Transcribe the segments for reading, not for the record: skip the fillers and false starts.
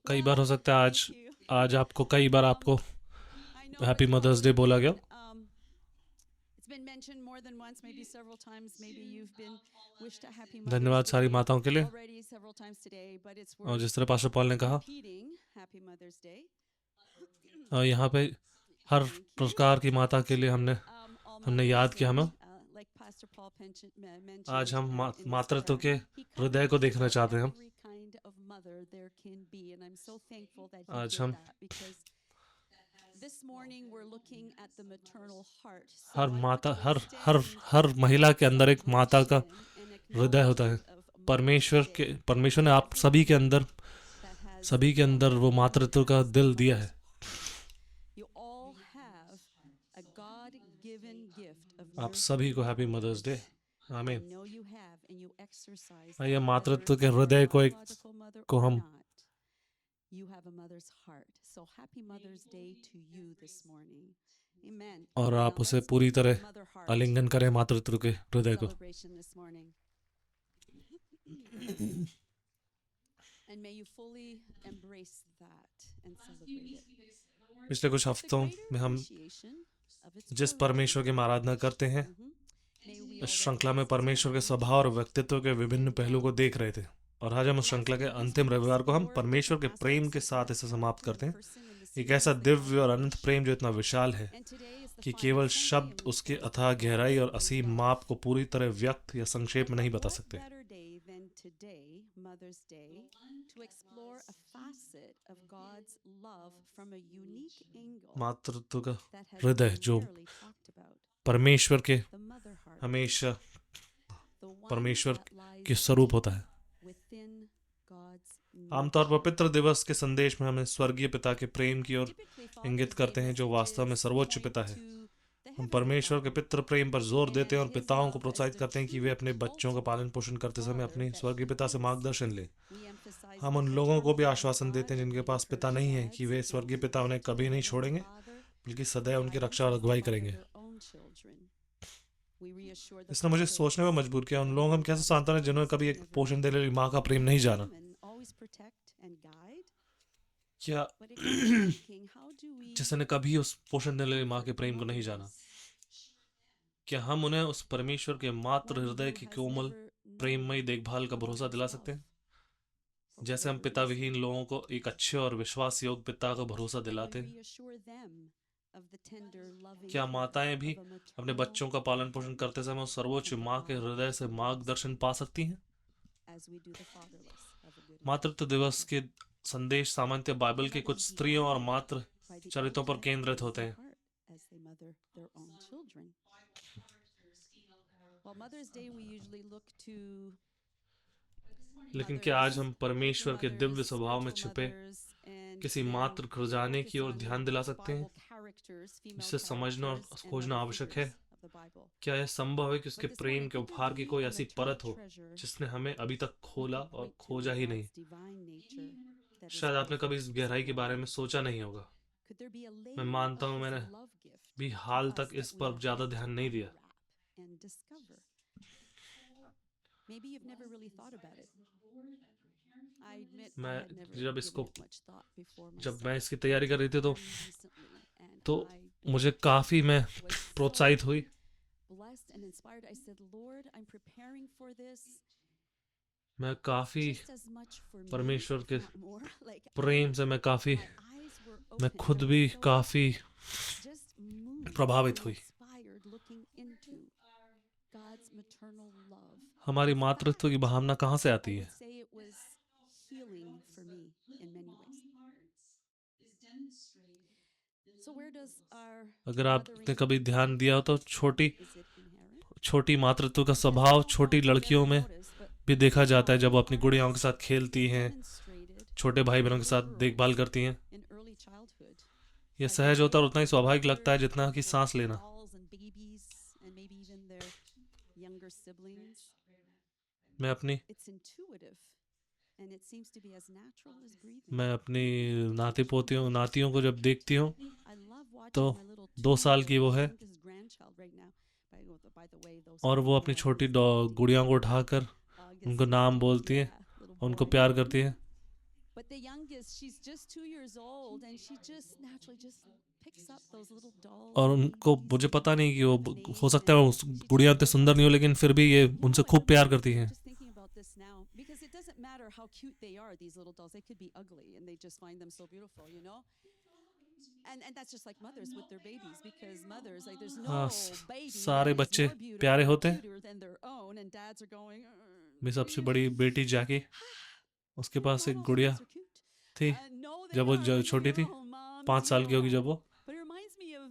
कई बार हो सकता है आज आज आपको कई बार आपको हैप्पी मदर्स डे बोला गया। धन्यवाद सारी माताओं के लिए। और जिस तरह पास्टर पॉल ने कहा, यहाँ पे हर प्रकार की माता के लिए हमने हमने याद किया। हमें आज हम मातृत्व के हृदय को देखना चाहते हैं। हम आज हम हर माता हर हर महिला के अंदर एक माता का हृदय होता है। परमेश्वर ने आप सभी के अंदर वो मातृत्व का दिल दिया है। आप सभी को हैप्पी मदर्स डे। आमीन। ये मातृत्व के हृदय को हम और आप उसे पूरी तरह आलिंगन करें मातृत्व के हृदय को। पिछले कुछ हफ्तों में हम जिस परमेश्वर की आराधना करते हैं, इस श्रृंखला में परमेश्वर के स्वभाव और व्यक्तित्व के विभिन्न पहलू को देख रहे थे। और आज हम उस श्रृंखला के अंतिम रविवार को हम परमेश्वर के प्रेम के साथ इसे समाप्त करते हैं। एक ऐसा दिव्य और अनंत प्रेम जो इतना विशाल है कि केवल शब्द उसके अथाह गहराई और असीम माप को पूरी तरह व्यक्त या संक्षेप में नहीं बता सकते। मातृत्व का हृदय जो परमेश्वर के हमेशा परमेश्वर के स्वरूप होता है। आमतौर पर पितृ दिवस के संदेश में हमें स्वर्गीय पिता के प्रेम की ओर इंगित करते हैं, जो वास्तव में सर्वोच्च पिता है। हम परमेश्वर के पितृ प्रेम पर जोर देते हैं और पिताओं को प्रोत्साहित करते हैं कि वे अपने बच्चों का पालन पोषण करते समय अपने स्वर्गीय पिता से मार्गदर्शन लें। हम उन लोगों को भी आश्वासन देते हैं जिनके पास पिता नहीं है कि वे स्वर्गीय पिता उन्हें कभी नहीं छोड़ेंगे, बल्कि सदैव उनकी रक्षा और अगुवाई करेंगे। इसने मुझे सोचने में मजबूर किया, उन लोगों को हम कैसे सांत्वना दें जिन्होंने कभी एक पोषण देने वाली माँ का प्रेम नहीं जाना। क्या जिसने कभी उस पोषण देने वाली माँ के प्रेम को नहीं जाना, क्या हम उन्हें उस परमेश्वर के मातृ हृदय की कोमल प्रेममयी देखभाल का भरोसा दिला सकते हैं, जैसे हम पिता विहीन लोगों को एक अच्छे और विश्वास योग्य पिता का भरोसा दिलाते हैं? क्या माताएं भी अपने बच्चों का पालन पोषण करते समय उस सर्वोच्च माँ के हृदय से मार्गदर्शन पा सकती हैं? मातृत्व दिवस के संदेश सामान्यतः बाइबल के कुछ स्त्रियों और मातृ चरित्रों पर केंद्रित होते हैं। लेकिन क्या आज हम परमेश्वर के दिव्य स्वभाव में छिपे किसी मातृ खजाने की ओर ध्यान दिला सकते हैं, जिसे समझना और खोजना आवश्यक है? क्या यह संभव है कि उसके प्रेम के उपहार की कोई ऐसी परत हो जिसने हमें अभी तक खोला और खोजा ही नहीं? शायद आपने कभी इस गहराई के बारे में सोचा नहीं होगा। मैं मानता हूं मैंने भी हाल तक इस पर ज्यादा ध्यान नहीं दिया। मैं जब मैं इसकी तैयारी कर रही थी तो मुझे काफी मैं प्रोत्साहित हुई। मैं काफी परमेश्वर के प्रेम से मैं खुद भी काफी प्रभावित हुई। हमारी मातृत्व की भावना कहाँ से आती है? अगर आपने कभी ध्यान दिया हो तो छोटी मातृत्व का स्वभाव छोटी लड़कियों में भी देखा जाता है। जब वो अपनी गुड़ियाओं के साथ खेलती हैं, छोटे भाई बहनों के साथ देखभाल करती हैं, यह सहज होता है और उतना ही स्वाभाविक लगता है जितना कि सांस लेना। मैं अपनी नातियों को जब देखती हूँ तो 2 साल की वो है और वो अपनी छोटी गुड़ियाओं को उठाकर उनको नाम बोलती है, उनको प्यार करती है। But the youngest, she's just 2 years old, and she just naturally just picks up those little dolls. और उनको मुझे पता नहीं कि वो हो सकता है उस गुड़िया उतने सुंदर नहीं हो, लेकिन फिर भी ये उनसे खूब प्यार करती हैं. Just thinking about this now, because it doesn't matter how cute they are, these little dolls. They could be ugly, and they just find them so beautiful, you know. And that's just like mothers with their babies, because mothers, like, there's no हाँ, baby सारे that is बच्चे more beautiful प्यारे or होते हैं. cuter than their own, and dads are going. मेरी सबसे बड़ी बेटी जैकी, उसके पास एक गुड़िया थी जब वो छोटी थी, 5 साल की होगी जब वो. But it reminds me of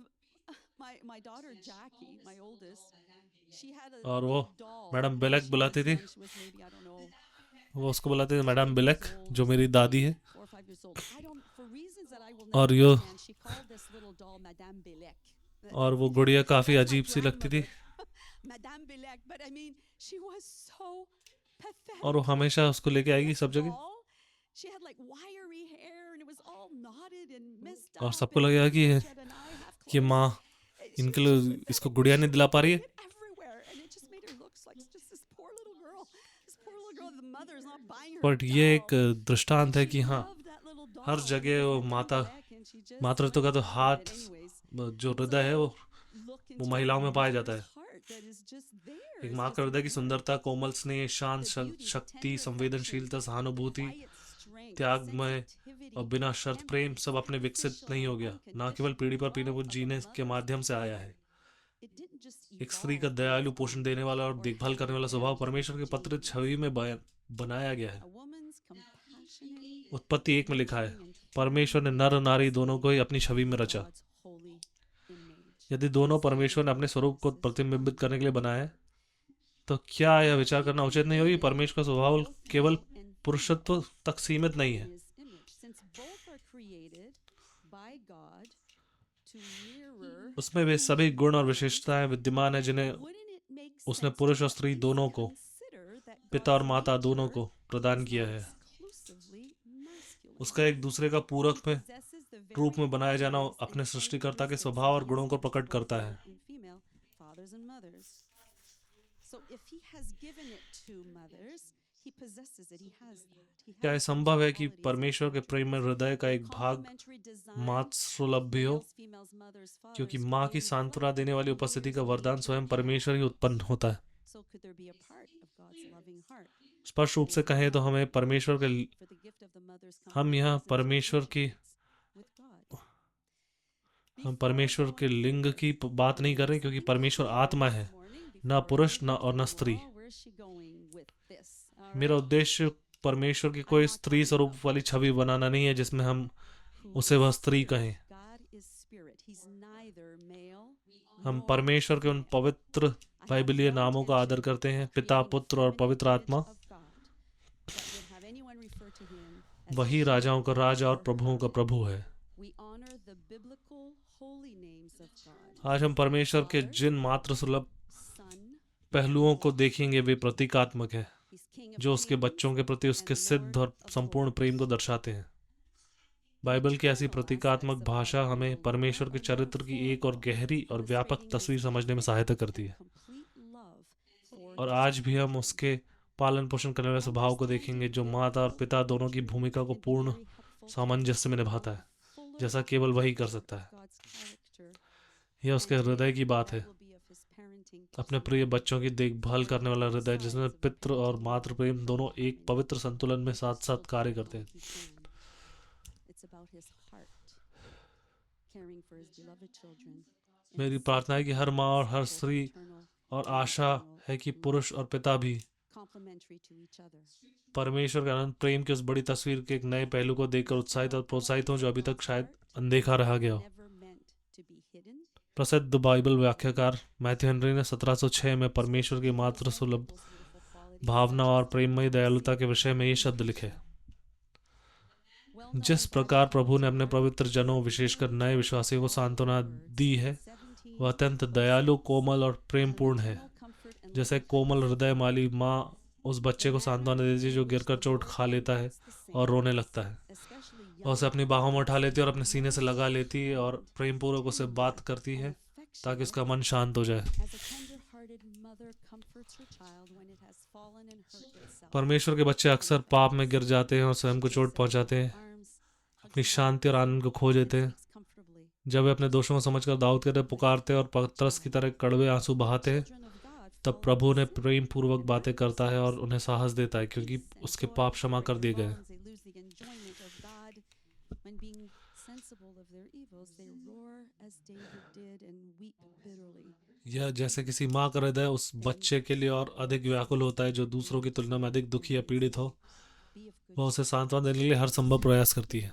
my daughter Jackie, my oldest. She had a और वो doll. मैडम बिलक बुलाती थी. She was maybe, I don't know, वो उसको बुलाते थे मैडम बिलक, जो मेरी दादी है. 4 or 5 years old. I don't, for reasons that I will और never yo understand, she called this little doll Madame Bilek. और वो गुड़िया काफी अजीब सी लगती थी, Madame Bilek, but I mean, she was so pathetic. और वो हमेशा उसको लेके आएगी सब जगह. Doll, she had like wiry hair and it was all knotted and messed और up. सबको and लगेगा कि she had an eye half ये closed. माँ She इनके was लिए just इसको that गुड़िया नहीं दिला पा रही है. everywhere, and it just made her look like just this poor little girl. This poor little girl, the mother's not buying her. But ये एक doll. दृष्टांत है She कि हाँ, loved that little doll. हर जगह वो Madame माता Bilek, and she just मातृत्व का तो went हाथ, for it anyways. जो हृदय है वो Look into महिलाओं में a पाया जाता है. mother's heart that is just there. एक It's माँ just का हृदय की there. सुंदरता, कोमल स्नेह, शांत The beauty, the शक्ति, tender संवेदनशीलता, affection, सहानुभूति, quiet strength, त्यागमय sensitivity, और बिना शर्त प्रेम सब अपने विकसित sacrificial, नहीं हो गया, ना केवल पीढ़ी पर पीढ़ी को जीने के माध्यम से आया है. It didn't just एक स्त्री का evolve दयालु, based पोषण on देने वाला और or देखभाल करने वाला handle स्वभाव or परमेश्वर के पत्र genuine. छवि में बनाया गया है. A woman's compassionate, उत्पत्ति 1 में लिखा है, loving, and परमेश्वर ने नर और नारी दोनों को ही अपनी छवि में रचा. God's holy image. यदि दोनों परमेश्वर ने अपने स्वरूप को प्रतिबिंबित करने के लिए बनाया है, तो क्या यह विचार करना उचित नहीं होगी परमेश्वर का स्वभाव केवल And पुरुषत्व तक सीमित नहीं है. his image, since both are created by God to mirror, उसमें वे सभी गुण और विशेषताएं विद्यमान है जिन्हें wouldn't it make उसने sense पुरुष to और स्त्री at least दोनों को, consider that पिता और God's माता दोनों nature को प्रदान is किया not है. exclusively masculine. उसका एक दूसरे का पूरक में Possesses the very रूप में बनाया जाना qualities अपने and सृष्टिकर्ता के characteristics स्वभाव और he गुणों को has प्रकट both करता male है. and female fathers and mothers. So if he has given it to mothers, he possesses it. He has that. He क्या has यह those संभव है कि qualities and परमेश्वर के प्रेम में हृदय का एक भाग complementary design, मातृसुलभ भी हो, males, females, mothers, क्योंकि fathers, माँ will की सांत्वना reflect देने वाली who उपस्थिति is का वरदान made स्वयं in परमेश्वर ही उत्पन्न होता है. So could there be a part of God's loving heart? स्पष्ट रूप से कहें तो हमें परमेश्वर के For the gift of the mother's हम यहाँ comprehensive परमेश्वर की relationships with God. हम परमेश्वर के लिंग की बात नहीं कर रहे, क्योंकि परमेश्वर आत्मा है, न पुरुष न और न स्त्री. मेरा उद्देश्य परमेश्वर की कोई स्त्री स्वरूप वाली छवि बनाना नहीं है जिसमें हम उसे वह स्त्री कहें. हम परमेश्वर के उन पवित्र बाइबलीय नामों का आदर करते हैं, पिता, पुत्र और पवित्र आत्मा. वही राजाओं का राजा और प्रभुओं का प्रभु है. आज हम परमेश्वर के जिन मात्र सुलभ पहलुओं को देखेंगे वे प्रतीकात्मक है, जो उसके बच्चों के प्रति उसके सिद्ध और संपूर्ण प्रेम को दर्शाते हैं. बाइबल की ऐसी प्रतीकात्मक भाषा हमें परमेश्वर के चरित्र की एक और गहरी और व्यापक तस्वीर समझने में सहायता करती है. और आज भी हम उसके पालन पोषण करने वाले स्वभाव को देखेंगे, जो माता और पिता दोनों की भूमिका को पूर्ण सामंजस्य में निभाता है, जैसा केवल वही कर सकता है. यह उसके हृदय की बात है, अपने प्रिय बच्चों की देखभाल करने वाला हृदय जिसमें पितृ और मातृ प्रेम दोनों एक पवित्र संतुलन में साथ साथ कार्य करते हैं. मेरी प्रार्थना है कि हर माँ और हर स्त्री और आशा है कि पुरुष और पिता भी परमेश्वर के अनंत प्रेम की उस बड़ी तस्वीर के एक नए पहलू को देखकर उत्साहित और प्रोत्साहित हों, जो अभी तक शायद अनदेखा रहा गया हो. प्रसिद्ध बाइबल व्याख्याकार मैथ्यू हेनरी ने 1706 में परमेश्वर की मातृ सुलभ भावना और प्रेममयी दयालुता के विषय में ये शब्द लिखे: जिस प्रकार प्रभु ने अपने पवित्र जनों, विशेषकर नए विश्वासियों को सांत्वना दी है, वह अत्यंत दयालु, कोमल और प्रेमपूर्ण है. जैसे कोमल हृदय वाली माँ उस बच्चे को सांत्वना देती है जो गिरकर चोट खा लेता है और रोने लगता है, और उसे अपनी बाहों में उठा लेती है और अपने सीने से लगा लेती है और प्रेम पूर्वक उसे बात करती है ताकि उसका मन शांत हो जाए. परमेश्वर के बच्चे अक्सर पाप में गिर जाते हैं और स्वयं को चोट पहुंचाते हैं, अपनी शांति और आनंद को खो देते हैं। जब वे अपने दोषों को समझकर दाऊद की तरह पुकारते हैं और पतरस की तरह कड़वे आंसू बहाते हैं, तब प्रभु उन्हें प्रेम पूर्वक बातें करता है और उन्हें साहस देता है, क्योंकि उसके पाप क्षमा कर दिए गए हैं। यह जैसे किसी माँ का हृदय उस बच्चे के लिए और अधिक व्याकुल होता है जो दूसरों की तुलना में अधिक दुखी या पीड़ित हो। वह उसे सांत्वना देने के लिए हर संभव प्रयास करती है।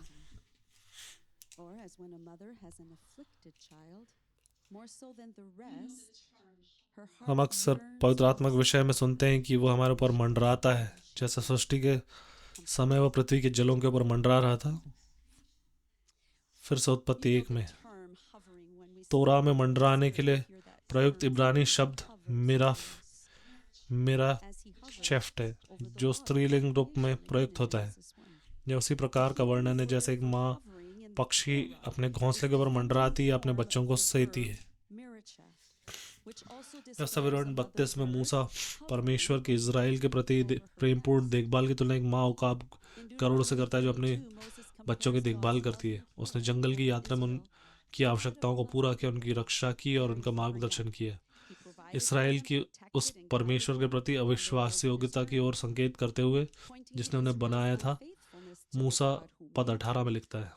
हम अक्सर पवित्र आत्मा के विषय में सुनते हैं कि वो हमारे ऊपर मंडराता है, जैसे सृष्टि के समय वह पृथ्वी के जलों के ऊपर मंडरा रहा था। फिर से उत्पत्ति 1 में तोरा में मंडराने के लिए प्रयुक्त इब्रानी शब्द मेरा चेफ्ट है, जो स्त्रीलिंग रूप में प्रयुक्त होता है। यह उसी प्रकार का वर्णन है जैसे एक माँ पक्षी अपने घोंसले के ऊपर मंडराती है, अपने बच्चों को सहती है। सविवरण 32 में मूसा परमेश्वर के इजराइल के प्रति प्रेमपूर्ण देखभाल की तुलना एक माँ उकाब गरुड़ से करता है, जो अपने बच्चों की देखभाल करती है। उसने जंगल की यात्रा में उनकी आवश्यकताओं को पूरा किया, उनकी रक्षा की और उनका मार्गदर्शन किया। इसराइल की उस परमेश्वर के प्रति अविश्वास योग्यता की ओर संकेत करते हुए जिसने उन्हें बनाया था, मूसा पद 18 में लिखता है,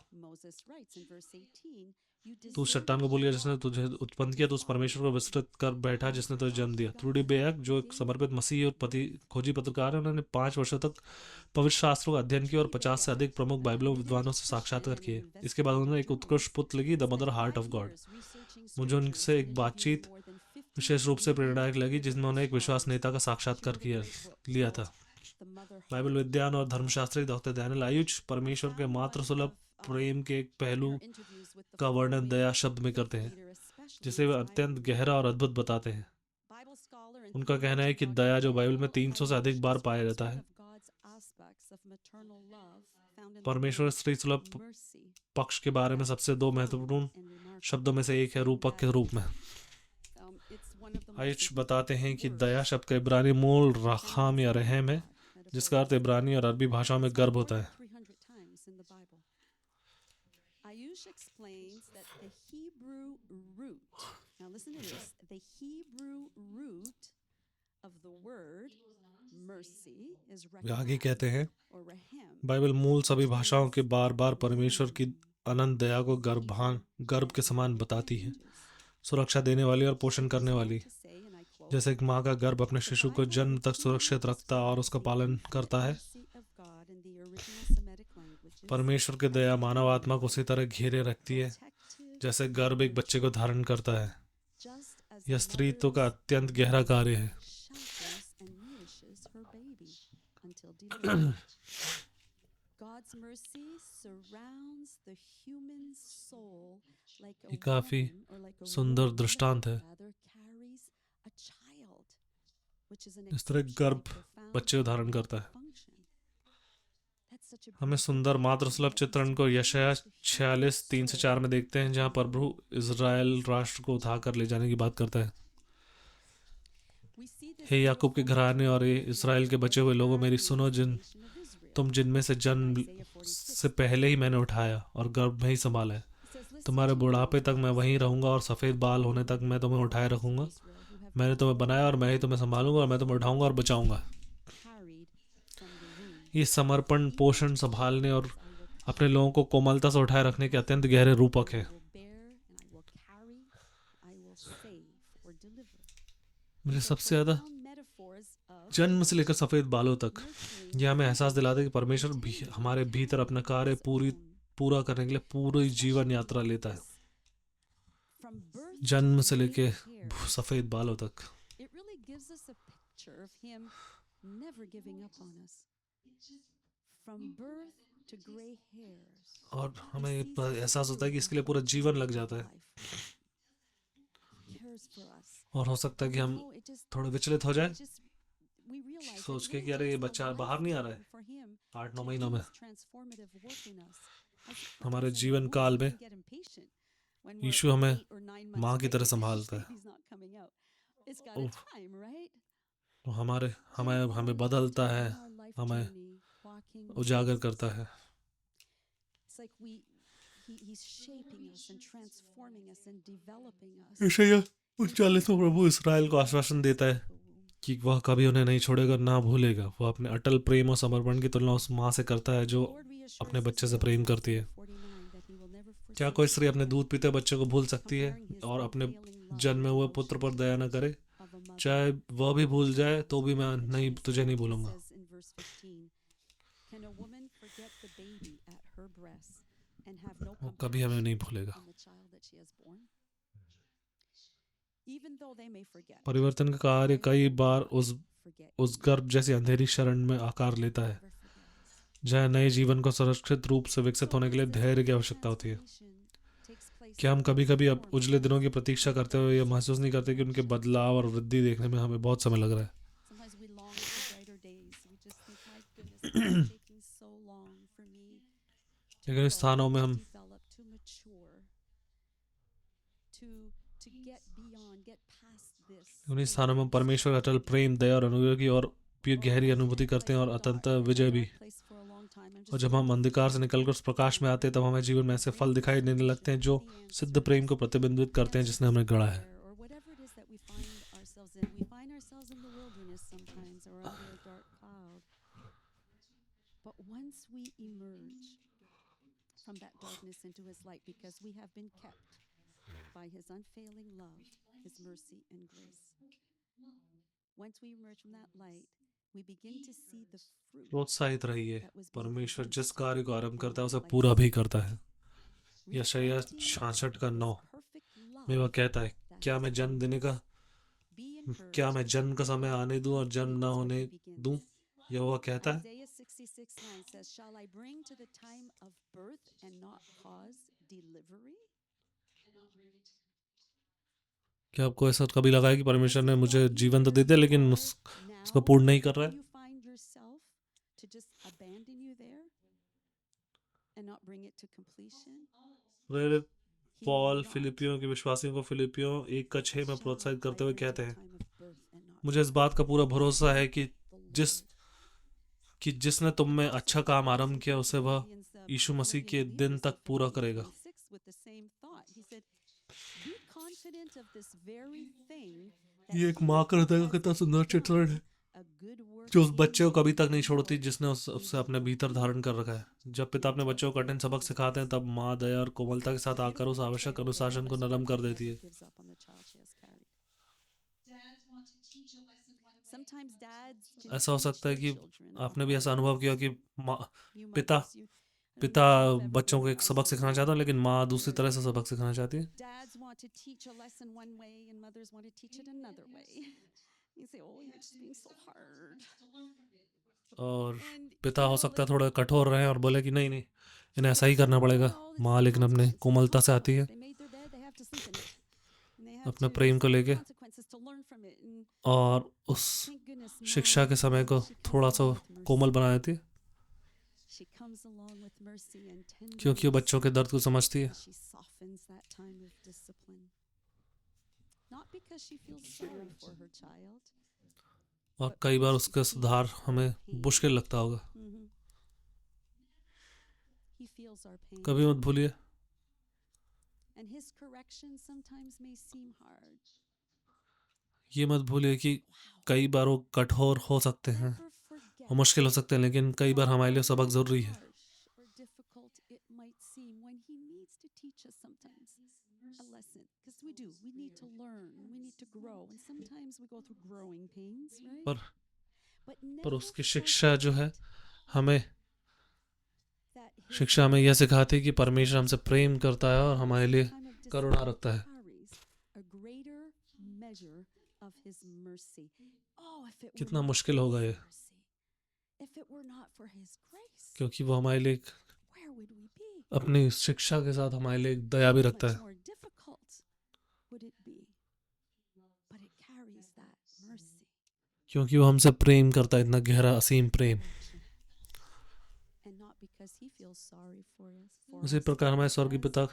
तू चट्टान को भूल गया जिसने तुझे उत्पन्न किया, तो उस परमेश्वर को विस्तृत कर बैठा जिसने तुझे जन्म दिया। ट्रूडी बेयक, जो एक समर्पित मसीही और खोजी पत्रकार है, उन्होंने 5 वर्षों तक पवित्र शास्त्रों का अध्ययन किया और 50 से अधिक प्रमुख बाइबलों विद्वानों से साक्षात्कार किए। इसके बाद उन्होंने एक उत्कृष्ट पुस्तक लिखी, the mother heart of God. मुझे उनसे एक बातचीत विशेष रूप से प्रेरणादायक लगी, जिसमें उन्होंने एक विश्वास नेता का साक्षात्कार लिया था। बाइबल विद्वान और धर्मशास्त्री डॉक्टर डैनियल आयुच परमेश्वर के मात्र सुलभ प्रेम के एक पहलू का वर्णन दया शब्द में करते हैं, जिसे वे अत्यंत गहरा और अद्भुत बताते हैं। उनका कहना है कि दया, जो बाइबल में 300 से अधिक बार पाया जाता है, परमेश्वर स्त्री सुलभ पक्ष के बारे में सबसे 2 महत्वपूर्ण शब्दों में से एक है, रूपक के रूप में। आयुष बताते हैं कि दया शब्द का इब्रानी मूल रखाम या रहम है, जिसका अर्थ इब्रानी और अरबी भाषाओं में गर्भ होता है। Ayush explains that the Hebrew root, now listen to this, the Hebrew root of the word mercy is आगे कहते हैं, or rahem. बाइबल मूल सभी भाषाओं के बार बार परमेश्वर की अनंत दया को गर्भ के समान बताती है, सुरक्षा देने वाली और पोषण करने वाली। जैसे एक माँ का गर्भ अपने शिशु को जन्म तक सुरक्षित रखता और उसका पालन करता है, परमेश्वर की दया मानव आत्मा को उसी तरह घेरे रखती है जैसे गर्भ एक बच्चे को धारण करता है। यह स्त्रीत्व का अत्यंत गहरा कार्य है। ये काफी सुंदर दृष्टांत है। इस तरह गर्भ बच्चे को धारण करता है। हमें सुंदर मातृ सुलभ चित्रण को यशायाह 46:3-4 में देखते हैं, जहां प्रभु इजराइल राष्ट्र को उठा कर ले जाने की बात करता है। हे याकूब के घराने और ये इजराइल के बचे हुए लोगों, मेरी सुनो, जिनमें से जन्म से पहले ही मैंने उठाया और गर्भ में ही संभाला है। तुम्हारे बुढ़ापे तक मैं वहीं रहूंगा और सफेद बाल होने तक मैं तुम्हें उठाए रखूंगा। मैंने तुम्हें बनाया और मैं ही तुम्हें संभालूंगा और मैं तुम्हें उठाऊंगा और बचाऊंगा। ये समर्पण, पोषण, संभालने और अपने लोगों को कोमलता से उठाए रखने के अत्यंत गहरे रूपक है। मुझे सबसे ज्यादा जन्म से लेकर सफेद बालों तक यह हमें एहसास दिलाता है कि परमेश्वर भी हमारे भीतर अपना कार्य पूरा करने के लिए पूरी जीवन यात्रा लेता है, जन्म से लेके सफेद बालों तक। और हमें एहसास होता है कि इसके लिए पूरा जीवन लग जाता है। और हो सकता है कि हम थोड़े विचलित हो जाए, सोच के कि अरे ये बच्चा बाहर नहीं आ रहा है 8-9 महीनों में। हमारे जीवन काल में यीशु हमें माँ की तरह संभालता है। तो हमारे हमें हमें बदलता है, In our life हमें journey, walking with उजागर Jesus, करता है। it's like he's shaping us and transforming us and developing us. यशायाह It's 39 में प्रभु इसराइल को like आश्वासन देता है the womb. कि वह कभी उन्हें नहीं छोड़ेगा, ना भूलेगा। वह अपने अटल प्रेम और समर्पण की तुलना उस माँ से करता है जो Lord reassures अपने us बच्चे in से प्रेम Psalm करती है। 49 that he will never क्या forsake कोई us, स्त्री अपने दूध पीते बच्चे को भूल सकती है comparing his और अपने unfailing love जन्मे with हुए how पुत्र she पर दया न takes करे? of a mother. चाहे वह भी भूल जाए तो भी मैं नहीं, तुझे नहीं It भूलूंगा। says in verse 15, can a woman forget the baby at her breast and have no वो कभी हमें नहीं compassion भूलेगा। on the child that she has born? Even though they may forget, परिवर्तन का कार्य I कई will बार not forget उस you. गर्भ जैसी अंधेरी शरण में आकार लेता है, Never forget. जहाँ नए जीवन को सुरक्षित रूप से विकसित So होने के लिए as this धैर्य की आवश्यकता होती है। transformation takes place क्या हम in कभी कभी अब form उजले of दिनों की प्रतीक्षा करते हुए यह महसूस नहीं करते कि उनके बदलाव और वृद्धि देखने में हमें बहुत समय लग रहा है? sometimes we long for brighter days. We just think, my goodness, it's taking so long for me to लेकिन इस स्थानों में grow, हम to develop, to mature, to get beyond, get past this. उन्हीं स्थानों में परमेश्वर का अटल प्रेम, दया और अनुग्रह की और भी गहरी अनुभूति करते हैं और अतंत विजय भी। और जब हम अंधकार से निकलकर उस प्रकाश में आते हैं तब हमें जीवन में ऐसे फल दिखाई देने लगते हैं जो सिद्ध प्रेम को प्रतिबिंबित करते हैं जिसने हमें गढ़ा है। Or whatever it is that we find ourselves in the wilderness sometimes or under a dark cloud. But once we emerge from that darkness into his light, because we have been kept by his unfailing love, his mercy and grace. Once we emerge from that light, we begin to see the fruit प्रोत्साहित रहिए, that was being परमेश्वर produced जिस कार्य को आरंभ in करता है our उसे life. पूरा भी करता है। यशायाह Reflecting 66 का his 9 perfect love में वह कहता है, that क्या has मैं जन्म देने का Be encouraged. क्या मैं जन्म का समय आने दूं और जन्म न होने दूं? यहोवा कहता है। Isaiah 66:9 says, "Shall I bring to the time of birth and not cause delivery?" क्या आपको ऐसा कभी लगा है कि परमेश्वर ने मुझे जीवन तो दे दिया लेकिन उसको पूर्ण नहीं कर रहा है? You find yourself to just abandon you there and not bring it to completion. प्रेरित पॉल फिलिपियों के विश्वासियों को फिलिपियों 1:6 में प्रोत्साहित करते हुए कहते हैं, मुझे इस बात का पूरा भरोसा है कि जिसने तुम में अच्छा काम आरंभ किया उसे वह यीशु मसीह के दिन तक पूरा करेगा। ये एक माँ का हृदय का कितना सुंदर चित्रण है जो उस बच्चे को कभी तक नहीं छोड़ती जिसने उससे अपने भीतर धारण कर रखा है। जब पिता अपने बच्चों को कठिन सबक सिखाते हैं तब माँ दया और कोमलता के साथ आकर उस आवश्यक अनुशासन को नरम कर देती है। ऐसा हो सकता है कि आपने भी ऐसा अनुभव किया कि पिता बच्चों को एक सबक सिखाना चाहता है लेकिन माँ दूसरी तरह से सबक सिखाना चाहती है। और पिता हो सकता है थोड़ा कठोर रहे और बोले कि नहीं नहीं इन्हें ऐसा ही करना पड़ेगा। माँ लेकिन अपने कोमलता से आती है अपने प्रेम को लेके और उस शिक्षा के समय को थोड़ा सा कोमल बना देती है क्योंकि वो बच्चों के दर्द को समझती है। और कई बार उसका सुधार हमें मुश्किल लगता होगा। कभी मत भूलिए ये मत भूलिए कि कई बार वो कठोर हो सकते हैं और मुश्किल हो सकते हैं लेकिन कई बार हमारे लिए सबक जरूरी है। पर उसकी शिक्षा जो है हमें यह सिखाती है कि परमेश्वर हमसे प्रेम करता है और हमारे लिए करुणा रखता है। कितना मुश्किल होगा ये क्योंकि वो हमारे लिए अपनी शिक्षा के साथ हमारे लिए दया भी रखता है। क्योंकि वो हमसे प्रेम करता है, इतना गहरा असीम प्रेम। उसी प्रकार हमारे स्वर्गीय पिता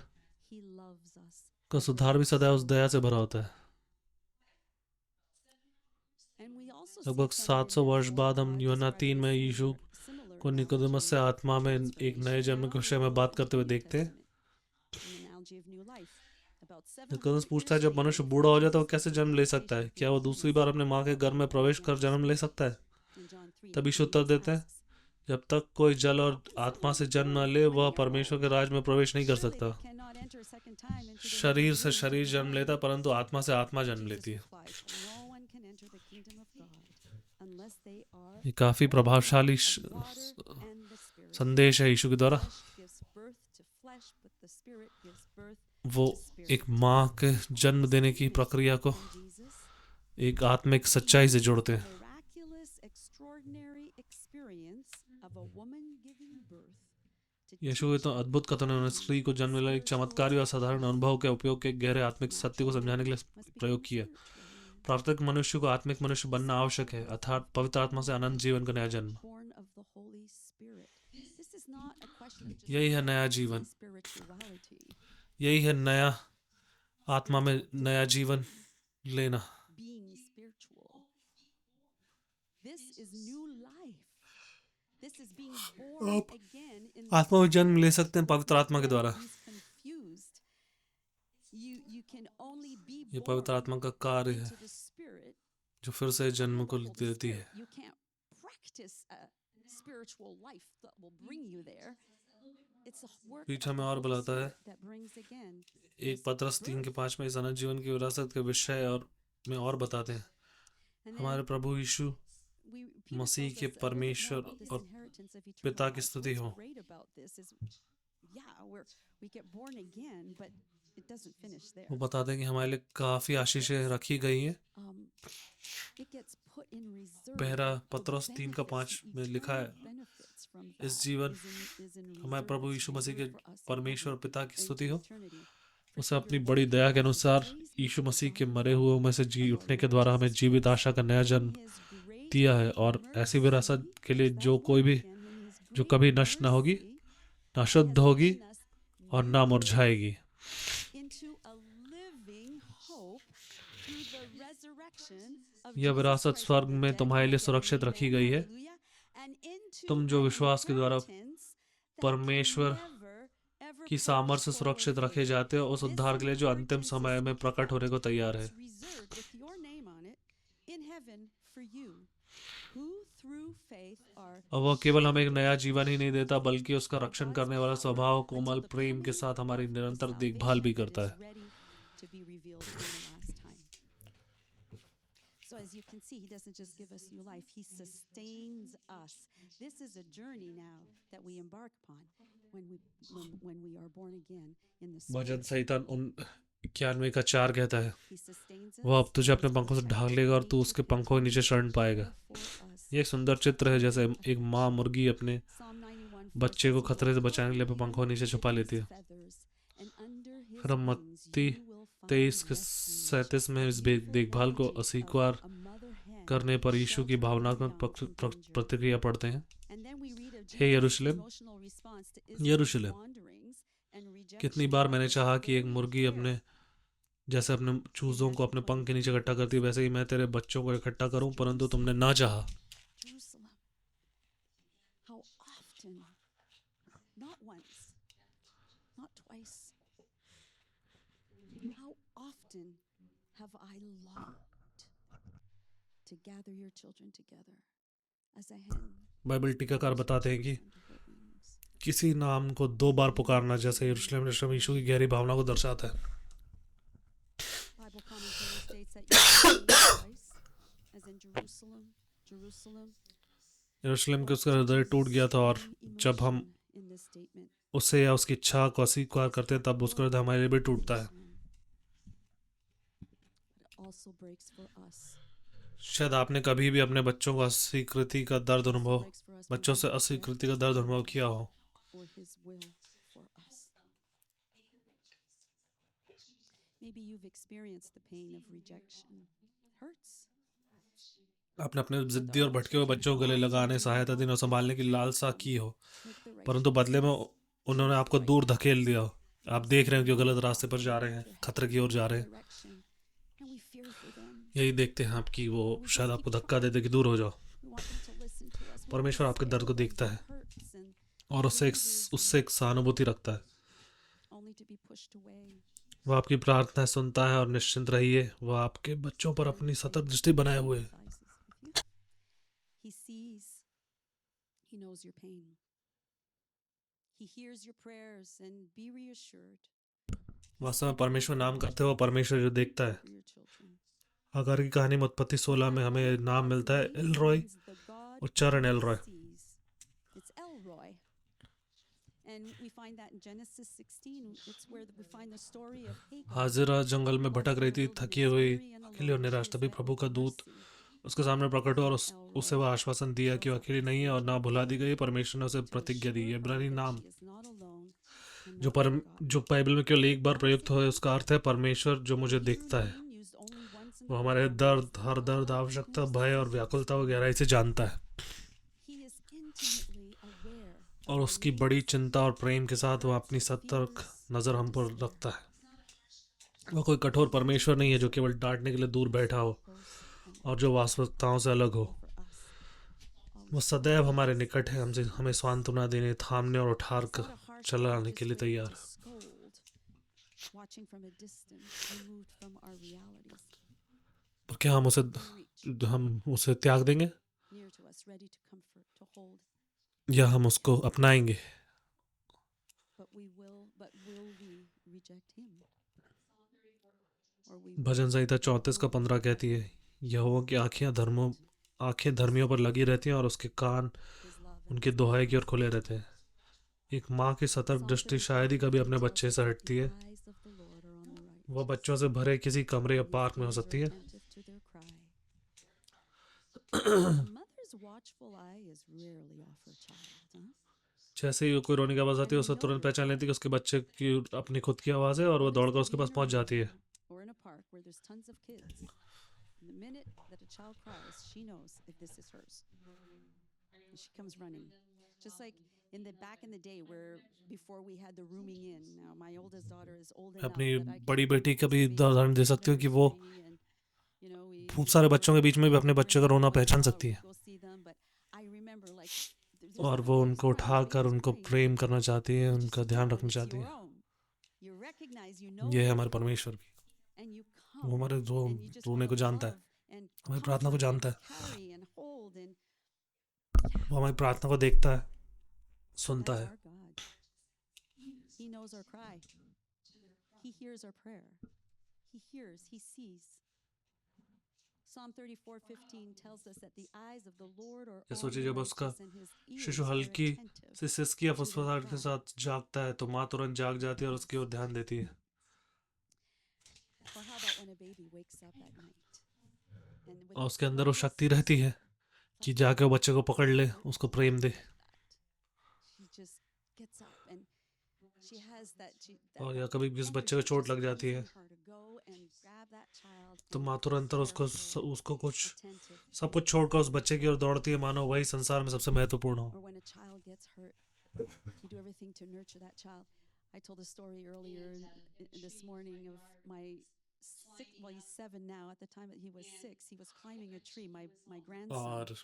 का सुधार भी सदैव उस दया से भरा होता है। लगभग 700 वर्ष बाद हम यूहन्ना 3 में यीशु को निकोदेमस से आत्मा में एक नए जन्म के विषय में बात करते हुए देखते हैं। निकोदेमस पूछता है, जब मनुष्य बूढ़ा हो जाता है वो कैसे जन्म ले सकता है? क्या वो दूसरी बार अपने माँ के गर्भ में प्रवेश कर जन्म ले सकता है? तब यीशु उत्तर देते हैं, जब तक कोई जल और आत्मा से जन्म न ले वह परमेश्वर के राज में प्रवेश नहीं कर सकता। शरीर से शरीर जन्म लेता है परंतु आत्मा से आत्मा जन्म लेती है। ये काफी प्रभावशाली संदेश है यीशु के द्वारा। वो एक माँ के जन्म देने की प्रक्रिया को एक आत्मिक सच्चाई से जोड़ते हैं। यीशु के तो अद्भुत कथनों ने स्त्री को जन्म देने एक चमत्कारी और साधारण अनुभव के उपयोग के गहरे आत्मिक सत्य को समझाने के लिए प्रयोग किया। प्राकृतिक मनुष्य को आत्मिक मनुष्य बनना आवश्यक है, अर्थात पवित्र आत्मा से अनंत जीवन का नया जन्म। यही है नया जीवन, यही है नया आत्मा में नया जीवन लेना। आप आत्मा में जन्म ले सकते हैं पवित्र आत्मा के द्वारा। ये पवित्र आत्मा का कार्य है जो फिर से जन्म को देती है। पीछा में और बुलाता है, 1 पतरस 3:5 में इस अनंत जीवन की विरासत के विषय में और बताते हैं। हमारे प्रभु यीशु मसीह के परमेश्वर और पिता की स्तुति हो। वो बताते हैं कि हमारे लिए काफी आशीषें रखी गई हैं। पहला पतरस 3:5 में लिखा है, इस जीवन हमारे प्रभु यीशु मसीह के परमेश्वर पिता की स्तुति हो। उसे अपनी बड़ी दया के अनुसार यीशु मसीह के मरे हुए में से जी उठने के द्वारा हमें जीवित आशा का नया जन्म दिया है, और ऐसी विरासत के लिए जो कभी नष्ट न होगी, न शुद्ध होगी और न मुरझाएगी। यह विरासत स्वर्ग में तुम्हारे लिए सुरक्षित रखी गई है, तुम जो विश्वास के द्वारा परमेश्वर की सामर्थ्य से सुरक्षित रखे जाते हो उस उद्धार के लिए जो अंतिम समय में प्रकट होने को तैयार है। और वह केवल हमें एक नया जीवन ही नहीं देता बल्कि उसका रक्षण करने वाला स्वभाव कोमल प्रेम के साथ हमारी निरंतर देखभाल भी करता है। So as you can see, he doesn't just give us new life, he sustains us. This is a journey now that we embark upon when we are born again in the Spirit. भजन संहिता 91:4 कहता है, वह अब तुझे अपने पंखों से ढाक लेगा और तू उसके पंखों के नीचे शरण पाएगा। ये एक सुंदर चित्र है, जैसे एक माँ मुर्गी अपने बच्चे को खतरे से बचाने के लिए अपने पंखों के नीचे छुपा लेती है। फिर हम मत्ती 23:37 में इस देखभाल को अस्वीकार करने पर यीशु की भावनात्मक प्रतिक्रिया पढ़ते हैं। हे यरूशलेम, यरूशलेम, कितनी बार मैंने चाहा कि एक मुर्गी जैसे अपने चूजों को अपने पंख के नीचे इकट्ठा करती है, वैसे ही मैं तेरे बच्चों को इकट्ठा करूं, परंतु तुमने ना चाहा। How often have I longed to gather your children together as a hen? Bible टीकाकार बताते हैं कि किसी नाम को 2 बार पुकारना जैसे यरूशलेम यरूशलेम यीशु की गहरी भावना को दर्शाता है। यरूशलेम के उसका हृदय टूट गया था, और जब हम उसे या उसकी इच्छा को अस्वीकार करते हैं तब उसका हृदय हमारे लिए भी टूटता है। शायद आपने कभी भी अपने बच्चों से अस्वीकृति का दर्द अनुभव किया हो। आपने अपने जिद्दी और भटके हुए बच्चों को गले लगाने, सहायता देने और संभालने की लालसा की हो, परंतु बदले में उन्होंने आपको दूर धकेल दिया हो। आप देख रहे हैं कि वो गलत रास्ते पर जा रहे हैं, खतरे की ओर जा रहे हैं। यही देखते हैं आपकी वो We just शायद keep आपको धक्का दे trying. दे कि दूर हो जाओ। We want them to listen to us. We want to परमेश्वर आपके say दर्द को what देखता है hurts and और उससे उससे एक सहानुभूति रखता है। only to be pushed away. वो आपकी प्रार्थना सुनता है और निश्चिंत रहिए, वो आपके बच्चों पर अपनी सतत दृष्टि बनाए हुए है। Empathizes with you. He sees. He knows your pain. He hears your prayers and be reassured. वास्तव में परमेश्वर नाम करते हुए परमेश्वर जो देखता है। For your children. आकार की कहानी में उत्पत्ति 16 में हमें नाम मिलता है एलरॉय, उच्चारण Elroy. It's Elroy. And we find that in Genesis 16. It's where we find the story of Hagar. हाजिरा जंगल में भटक रही थी, थकी हुई, अकेली और निराश। तभी प्रभु का दूत उसके सामने प्रकट हुआ और उसे वह आश्वासन दिया कि वह अकेली नहीं है और ना भुला दी गई। परमेश्वर ने उसे प्रतिज्ञा दी। इब्रानी नाम जो बाइबल में केवल एक बार प्रयुक्त हुआ है, उसका अर्थ है परमेश्वर जो मुझे देखता है। वो हमारे दर्द, हर दर्द, आवश्यकता, भय और व्याकुलता को गहराई से जानता है और उसकी बड़ी चिंता और प्रेम के साथ वह अपनी सतर्क नजर हम पर रखता है। वह कोई कठोर परमेश्वर नहीं है जो केवल डांटने के लिए दूर बैठा हो और जो वास्तविकताओं से अलग हो। वो सदैव हमारे निकट है, हमसे हमें सांत्वना देने, थामने और उठार कर चलाने के लिए तैयार है। पर क्या हम उसे त्याग देंगे या हम उसको अपनाएंगे? भजन संहिता 34:15 कहती है, यहोवा की आंखें धर्मियों पर लगी रहती हैं और उसके कान उनकी दुहाई की ओर खुले रहते हैं। एक माँ की सतर्क दृष्टि शायद ही कभी अपने बच्चे से हटती है। वह बच्चों से भरे किसी कमरे या पार्क में हो सकती है। जैसे ही कोई रोने की आवाज आती है, उसे तुरंत पहचान लेती है कि उसके बच्चे की अपनी खुद की आवाज है और वो दौड़कर उसके पास पहुंच जाती है। मैं अपनी बड़ी बेटी का भी उदाहरण दे सकती हूँ कि वो खूब सारे बच्चों के बीच में भी अपने बच्चे का रोना पहचान सकती है और वो उनको उठाकर उनको प्रेम करना चाहती है, उनका ध्यान रखना चाहती है। ये है हमारे परमेश्वर भी। वो हमारे रोने को जानता है, हमारी प्रार्थना को जानता है, वो हमारी प्रार्थना को देखता है, सुनता है। ये सोचिए, जब उसका शिशु हल्की सी सिसकी या फुसफुसाहट के साथ जागता है तो माँ तुरंत जाग जाती है और उसकी ओर ध्यान देती है। और उसके अंदर वो शक्ति रहती है कि जाके वो बच्चे को पकड़ ले, उसको प्रेम दे। और या कभी किस बच्चे को चोट लग जाती है तो माँ तुरंत उसको कुछ सब कुछ छोड़कर उस बच्चे की ओर दौड़ती है, मानो वही संसार में सबसे महत्वपूर्ण हो। और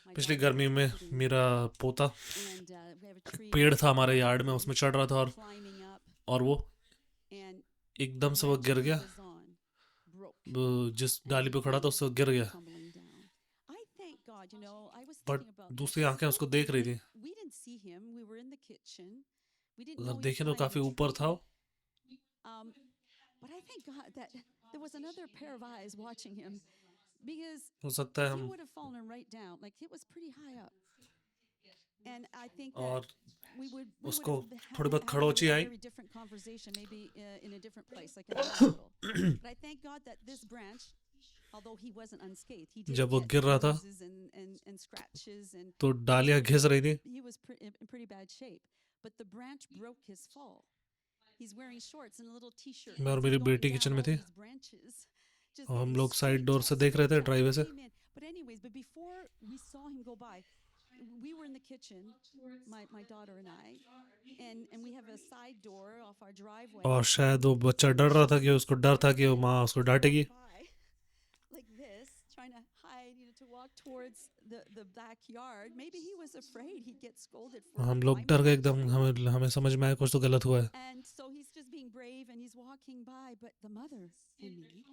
पिछली गर्मी में मेरा पोता पेड़ था हमारे यार्ड में, उसमें चढ़ रहा था और वो एकदम से वो गिर गया। जिस डाली पे खड़ा था उससे गिर गया, बट दूसरी आंखें उसको देख रही थी। अगर देखें तो काफी ऊपर था। हो सकता है हम और उसको थोड़ी बहुत खड़ोची आई। जब वो गिर रहा था तो डालियां घिस रही थी। मैं और मेरी बेटी किचन में थी और हम लोग साइड डोर से देख रहे थे, ड्राइवे से। We were in the kitchen, my daughter and I, and we have a side door off our driveway. और शायद वो बच्चा डर रहा था कि उसको डर था कि वो माँ उसको डांटेगी। trying to hide, to walk towards the backyard. Maybe he was afraid he'd get scolded for हम लोग डर गए एकदम, हमें हमें समझ में आया कुछ तो गलत हुआ है. And so he's just being brave and he's walking by, but the mother and me,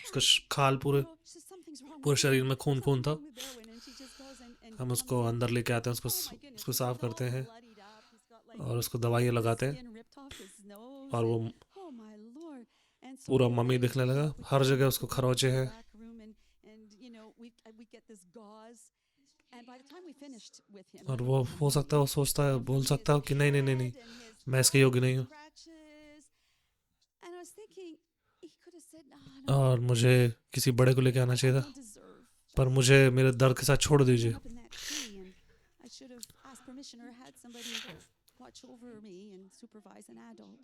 उसका खाल पूरे says something's wrong पूरे with शरीर him. में खून खून था. Something with Berwin, and she just goes and हम comes उसको in. अंदर लेके आते हैं, उसको Oh my goodness, उसको he's साफ all करते हैं bloodied up. He's got like और उसको दवाइयाँ लगाते हैं skin ripped off his nose. और वो Oh my Lord. And so पूरा we मम्मी went दिखने to लगा. we हर go जगह into उसको the खरोचे हैं. back room and we get this gauze. And by the time we finished with him, और वो हो सकता है वो सोचता है, बोल सकता है कि नहीं नहीं नहीं नहीं, मैं इसके योग्य नहीं हूँ. and I was thinking he could have said no, और मुझे किसी बड़े को लेके आना चाहिए I था, don't deserve. पर मुझे मेरे दर्द के साथ छोड़ दीजिए. Up in that tree, and I should have asked permission or had somebody watch over me and supervise an adult.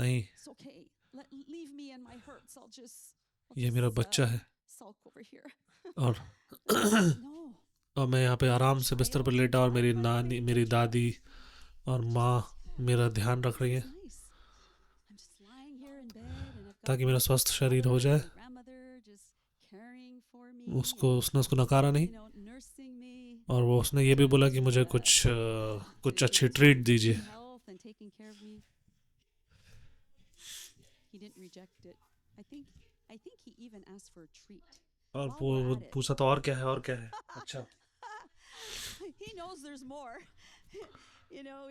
नहीं, It's okay. Leave me and my hurts. I'll ये मेरा बच्चा है. sulk over here. और No. और मैं यहाँ पे आराम से बिस्तर पर लेटा और मेरी नानी, मेरी दादी और माँ मेरा ध्यान रख रही है Nice. I'm just lying here in bed, and I've got ताकि मेरा स्वस्थ शरीर हो जाए. my grandmother just caring for me. उसने उसको नकारा नहीं, Nursing me. और वो उसने ये भी बोला कि मुझे कुछ अच्छी ट्रीट दीजिए. Health and taking care of me. He didn't reject it. I think he even asked for a treat. और While वो we're at it. पूछा तो और क्या है और क्या है. अच्छा, He knows there's more.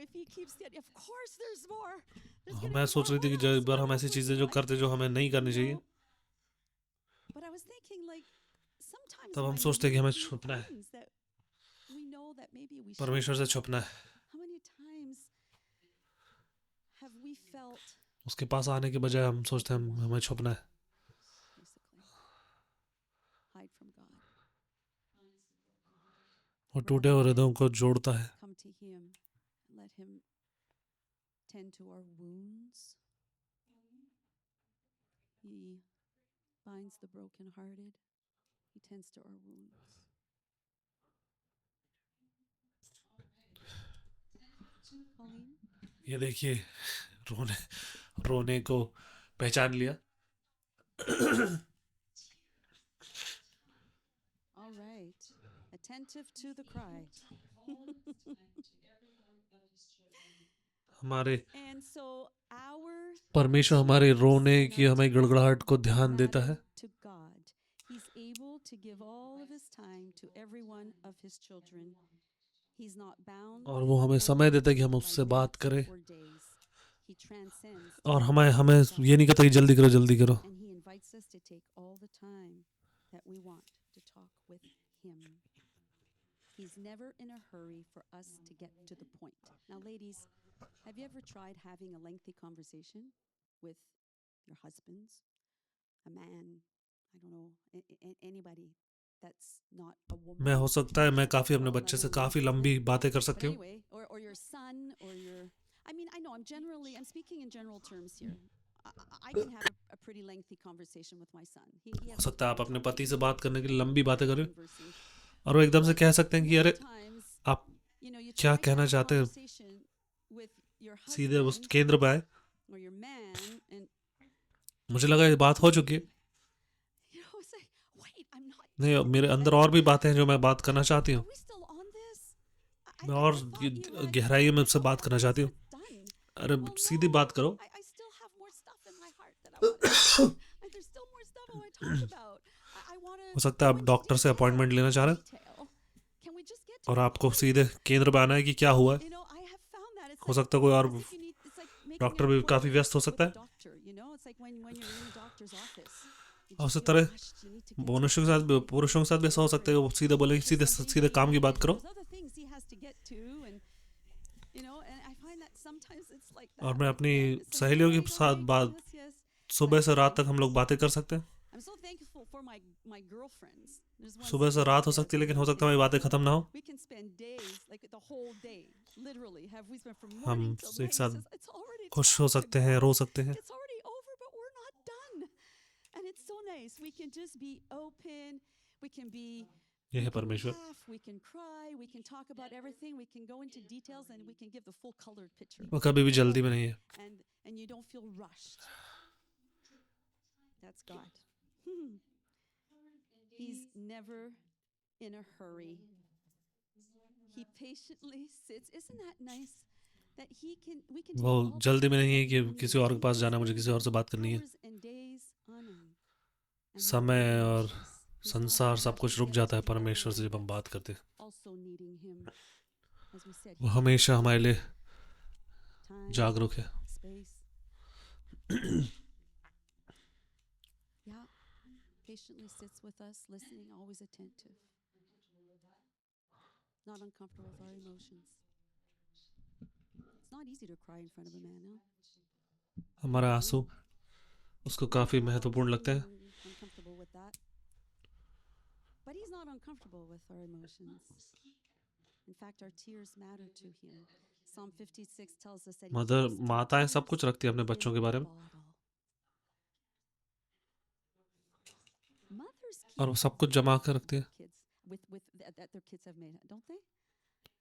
If he keeps getting, of course there's more. There's gonna मैं be सोच more. रही थी कि What जब else? एक बार हम What ऐसी else would चीजें you जो like करते to जो हमें नहीं करनी चाहिए, But I was thinking, like, sometimes तब हम when सोचते हैं कि we हमें do छुपना है, things that we know that maybe we परमेश्वर से shouldn't. छुपना है. How many times have we felt उसके पास आने के बजाय हम सोचते हैं हमें छुपना है. basically hide from God? वो टूटे हुए हृदयों को जोड़ता है. Come to Him, let Him tend to our wounds. He binds the brokenhearted. He tends to our wounds. Colleen? ये देखिए, रोने को पहचान लिया. All right. Attentive to the cry. हमारे And so our परमेश्वर हमारे रोने की, sinner हमें गड़गड़ाहट को ध्यान matter देता है. to God. He's able to give all of his time to every one of his children. He's not bound और वो हमें or समय देता है कि हम limited उससे by बात minutes करें. or days. He transcends और time हमें and ये नहीं कहता कि जल्दी करो जल्दी करो. And he invites us to take all the time that we want to talk with him. He's never in a hurry for us to get to the point. Now, ladies, have you ever tried having a lengthy conversation with your husbands, a man, I don't know, anybody that's not a woman? मैं हो सकता है मैं काफ़ी अपने बच्चे से काफ़ी लंबी बातें कर But सकती हूँ. anyway, or your son, or I know I'm speaking in general terms here. I can have a pretty lengthy conversation with my son. He हो has सकता है आप no अपने problem पति से बात करने के लिए लंबी बातें करें conversing. और वो एकदम से कह सकते हैं कि अरे Sometimes, आप you क्या try to कहना have a चाहते हैं, conversation with your सीधे उस husband केंद्र पे आए. or your man, and मुझे लगा ये बात हो चुकी है. it's like, wait, I'm not. नहीं, मेरे अंदर और भी बातें हैं जो मैं बात करना चाहती हूँ. Are we still on this? मैं और गहराई में उससे बात करना चाहती हूँ. अरे सीधी बात करो. I still have more stuff in my heart that I want. There's still more stuff I want to talk about. I want to. हो सकता है आप डॉक्टर से अपॉइंटमेंट लेना चाह रहे हैं Can we just get to और the आपको point? सीधे केंद्र पे आना है कि क्या हुआ है. I have found that it's हो like, सकता है कोई और it's like you need, it's like making doctor an भी appointment काफ़ी व्यस्त हो with सकता a है. doctor, it's like when you're in the doctor's office. You और just उसी feel तरह rushed, you need to get to मनुष्यों के the साथ भी, point. पुरुषों के साथ भी ऐसा हो सकता है कि वो सीधे बोले सीधे सीधे काम की बात करो. There's other things he has to get to, and and I find that sometimes it's like that. और मैं अपनी And it's like, सहेलियों के right, साथ okay, बात yes. सुबह से रात तक हम लोग बातें कर सकते हैं. I'm so thankful for my girlfriends. There's one सुबह से रात हो sister सकती है that लेकिन हो सकता है हमारी बातें ख़त्म ना हो. we can spend days, like the whole day, literally. We spent from हम morning till एक night. साथ It's already खुश time हो to सकते हैं, go. रो सकते हैं. It's already over, but we're not done. And it's so nice. We can just be open. We can be. ये We है can परमेश्वर. laugh. We can cry. We can talk about everything. We can go into details, and we can give the full colored picture. वो कभी भी जल्दी में नहीं है. And you don't feel rushed. That's God. He's never in a hurry. He patiently sits. Isn't that nice? That he can, we can वो take all जल्दी में नहीं है this कि time किसी और के पास जाना है, मुझे किसी और से बात करनी है. hours and days on end. And we're समय और anxious. He's not संसार in a सब rush कुछ to रुक get जाता है us to where परमेश्वर we से जब wanna हम get बात to. करते हैं. Also needing him. As we said, वो he हमेशा created हमारे लिए time, जागरूक है. space. Yeah. Patiently sits with us, listening, always attentive. Not uncomfortable with our emotions. It's not easy to cry in front of a man, huh? हमारे आंसू उसको काफी महत्वपूर्ण लगते हैं. Uncomfortable with that. But he's not uncomfortable with our emotions. In fact, our tears matter to him. Psalm 56 tells us that he mother keeps our माताएं सब tears कुछ रखती है अपने in बच्चों के a बारे में, bottle. Mothers और keep वो सब कुछ जमा कर रखती है. kids with that their kids have made, don't they?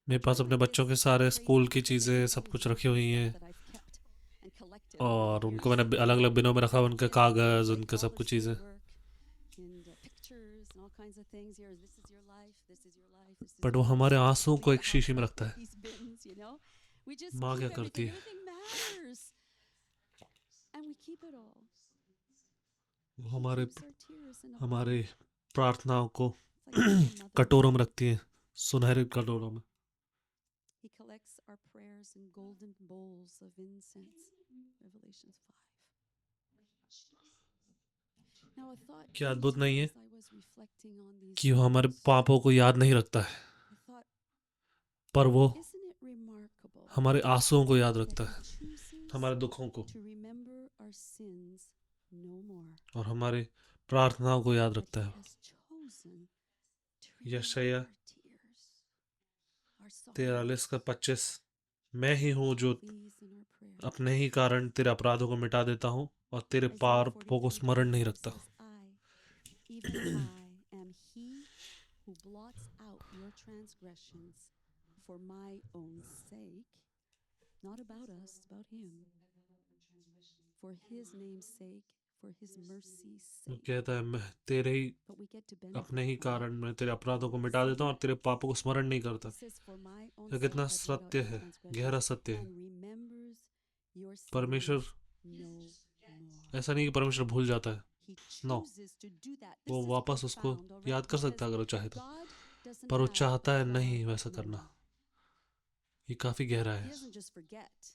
मेरे पास अपने बच्चों के सारे स्कूल की चीजें सब कुछ रखी हुई हैं, और उनको मैंने अलग अलग बिनों में रखा, उनके कागज, उनके सब कुछ चीजें. बट वो हमारे आंसुओं को एक शीशी में रखता है. माँ क्या करती है, वो हमारे प्रार्थनाओं को कटोरों में रखती है, सुनहरे कटोरों में. He collects our prayers in golden bowls of incense. Revelations 5. Now, a thought क्या came अद्भुत to नहीं me है as I was reflecting on these कि वो हमारे things. पापों को याद नहीं रखता है, I thought, पर वो isn't it remarkable हमारे आंसुओं को याद that रखता he है, chooses हमारे दुखों को, to remember our sins no more. और हमारे प्रार्थनाओं को याद That रखता he है. has chosen to remember यशायाह our tears, our sorrows, 43:25, मैं ही हूँ जो pleas, and our prayers. अपने ही कारण तेरे अपराधों को मिटा देता हूँ और तेरे Isaiah पापों को 43:5 स्मरण नहीं रखता. says, even I am he who blots out your transgressions for my own sake. Not about us, about him. For his name's sake, for his mercy's वो sake. कहता है, मैं तेरे ही But we get to अपने ही benefit from it. कारण मैं तेरे अपराधों को मिटा देता हूँ और तेरे पापों को स्मरण नहीं करता. It says, for my own यह sake, कितना I blot out सत्य your है, transgressions गहरा सत्य है. and remembers your sins परमेश्वर no more. ऐसा नहीं कि परमेश्वर भूल जाता है. He No. chooses to do that. वो This is वापस उसको profound, all right? याद कर सकता है Because अगर वो चाहे तो, God doesn't पर वो have चाहता है a नहीं flawed वैसा करना. memory. ये काफी गहरा He है. doesn't just forget.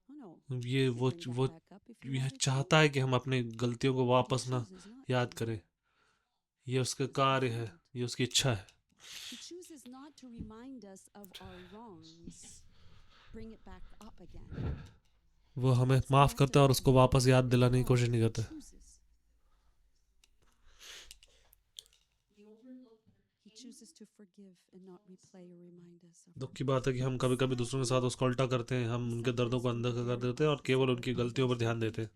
Oh no. ये You can वो bring that वो back up if you यह want to. चाहता है कि हम अपने गलतियों को He वापस ना chooses not याद to. करें. ये उसका कार्य है, ये उसकी इच्छा है. He chooses not to remind us of our wrongs. Bring it back up again. वो हमें माफ करता है और उसको वापस याद दिलाने की कोशिश नहीं करता. He chooses to forgive and not replay or remind us of दुख की बात है कि हम कभी कभी दूसरों के साथ उसको उल्टा करते हैं, हम उनके दर्दों को अनदेखा कर देते हैं और केवल उनकी गलतियों पर ध्यान देते हैं.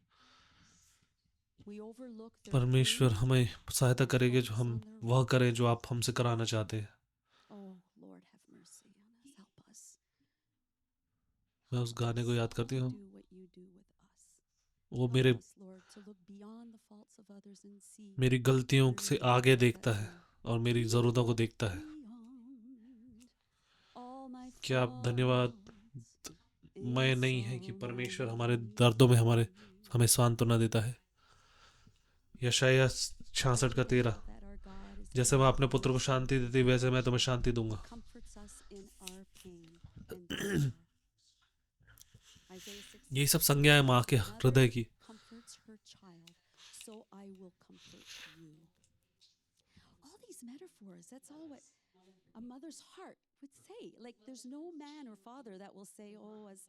We overlook their परमेश्वर pain. हमें सहायता करेंगे जो हम वह करें जो आप हमसे कराना चाहते हैं. Oh, Lord, have mercy on us. Help us. मैं उस गाने को याद करती हूँ. Do what you do with us. वो Help मेरे us, Lord, to look beyond the faults of others and see मेरी गलतियों where से you आगे are देखता है at और मेरी ज़रूरतों को देखता है. beyond all my क्या धन्यवाद faults मैं and नहीं है कि परमेश्वर हमारे sorrows. दर्दों में हमें सांत्वना देता है. यशायाह 66:13, That our God is जैसे मैं अपने पुत्र को शांति देती वैसे मैं तुम्हें शांति दूंगा. comforts us in our pain and terror. Isaiah 6 यही सब संज्ञा है माँ के हृदय की. comforts her child, so I will comfort you. All these metaphors, that's all what a mother's heart would say. Like there's no man or father that will say, oh, as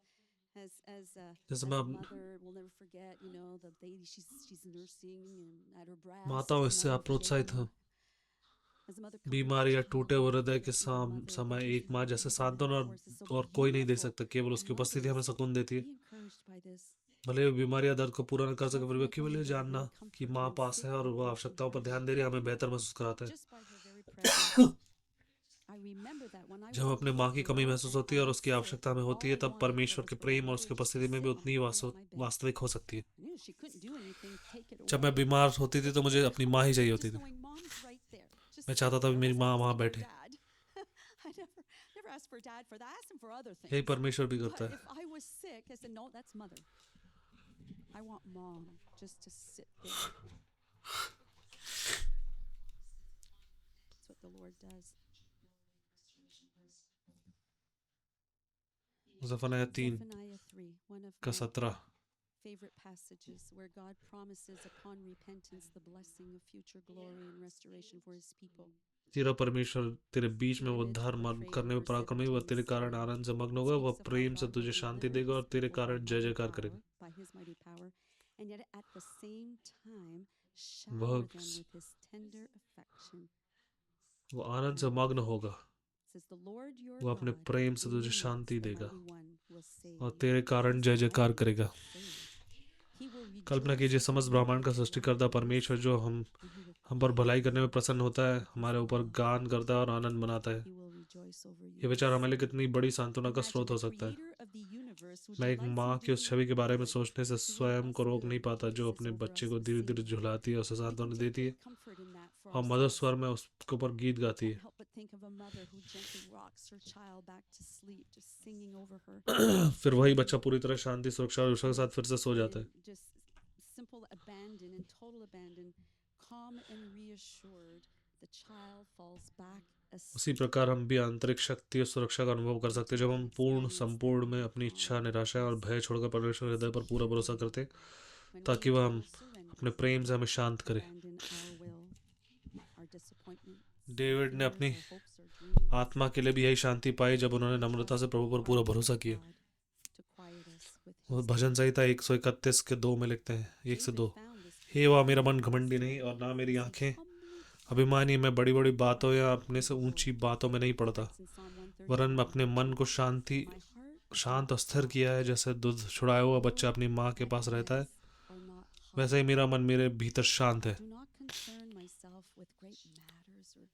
जैसे a मैं mother will never forget, you know, the baby she's nursing and at her breast. माताओं and इससे I'll आप प्रोत्साहित never हो. As a mother comforts बीमारी या her टूटे child, हुए हृदय के you know, a mother समय gives एक you माँ hope जैसे and सांत्वना metaphors is so और कोई नहीं दे beautiful. सकता, केवल उसकी And उपस्थिति हमें mothers, सुकून देती है. be encouraged by this. भले वो बीमारियां दर्द को पूरा न कर सके, Don't फिर भी forget the केवल ये mother जानना being कि comforted माँ and पास है और safely वो where she आवश्यकताओं पर is. ध्यान दे रही है, हमें बेहतर महसूस कराता है. Just by her very presence. I remember that when I जब was अपने a माँ की little कमी girl महसूस and होती I है और was उसकी sick, आवश्यकता हमें all होती I है, तब wanted परमेश्वर was के for प्रेम और one उसकी day just to उपस्थिति में भी sit उतनी on my bed. वास्तविक हो सकती है. I knew she couldn't do anything, take it जब मैं away. बीमार होती थी तो मुझे अपनी माँ ही चाहिए होती Just थी. knowing mom's right मैं चाहता था कि मेरी माँ वहाँ बैठे। I never asked for dad for that. I asked him for other यही things. परमेश्वर भी But करता है। if I was sick, I said, no, that's mother. I want mom just to sit there. That's what the Lord does. ज़फनाया 3 Zephaniah 3, one of का my 17। favorite passages where God promises upon repentance the blessing of future glory and restoration for his people. तेरा परमेश्वर तेरे बीच में वो उद्धार करने में पराक्रमी, वह तेरे कारण आनंद से मग्न होगा, वह प्रेम से तुझे शांति देगा और तेरे कारण जय जयकार करेगा। By his mighty power, and yet at the same time वह shower them with his tender affection. वो आनंद से मग्न होगा, Says the Lord your वो अपने God, प्रेम से in तुझे you शांति the देगा mighty one will save. और तेरे कारण जय जयकार करेगा। He will कल्पना rejoice कीजिए over समस्त you ब्रह्मांड का with सृष्टिकर्ता परमेश्वर जो and he will हम पर भलाई करने में quiet प्रसन्न होता है, हमारे ऊपर गान करता है और आनंद मनाता है। He will rejoice over you. ये विचार हमारे लिए कितनी बड़ी सांत्वना का Imagine स्रोत the हो सकता है। creator of the universe who मैं एक delights माँ in की उस doing छवि के बारे में good. सोचने से He will स्वयं को usher रोक नहीं पाता, जो praises अपने over बच्चे us को with धीरे धीरे singing. झुलाती है, उसे We can सांत्वना take देती है great comfort in that for और मधुर ourselves. स्वर में उसके ऊपर गीत गाती Can't है। help but think of a mother who gently rocks her child back to sleep, just singing over her. फिर वही बच्चा पूरी तरह शांति, सुरक्षा और उषा के साथ फिर से सो जाता है। And just simple abandon and total abandon, calm and reassured, the child falls back उसी asleep. प्रकार हम भी आंतरिक शक्ति और सुरक्षा का अनुभव कर सकते हैं जब हम पूर्ण संपूर्ण में अपनी इच्छा, निराशा और भय छोड़कर परमेश्वर के हृदय पर पूरा भरोसा करते हैं, When ताकि we वह हम surrender, अपने प्रेम से हमें शांत करे। abandon our will, our disappointments, David ने fears, अपनी our hopes, our dreams, आत्मा के लिए भी यही शांति पाई जब उन्होंने नम्रता से प्रभु पर पूरा भरोसा किया। to quiet us with वो his भजन संहिता 131 के 2 में लिखते हैं, 1 से 2। found this हे वाह, मेरा मन घमंडी नहीं और ना मेरी आंखें अभिमानी। मैं बड़ी बड़ी बातों या अपने से ऊंची बातों में नहीं पड़ता, वरन मैं अपने मन को शांत और स्थिर किया है। जैसे दूध छुड़ाया हुआ बच्चा अपनी माँ के पास रहता है, वैसे ही मेरा मन मेरे भीतर शांत है। Do not concern myself with great matters or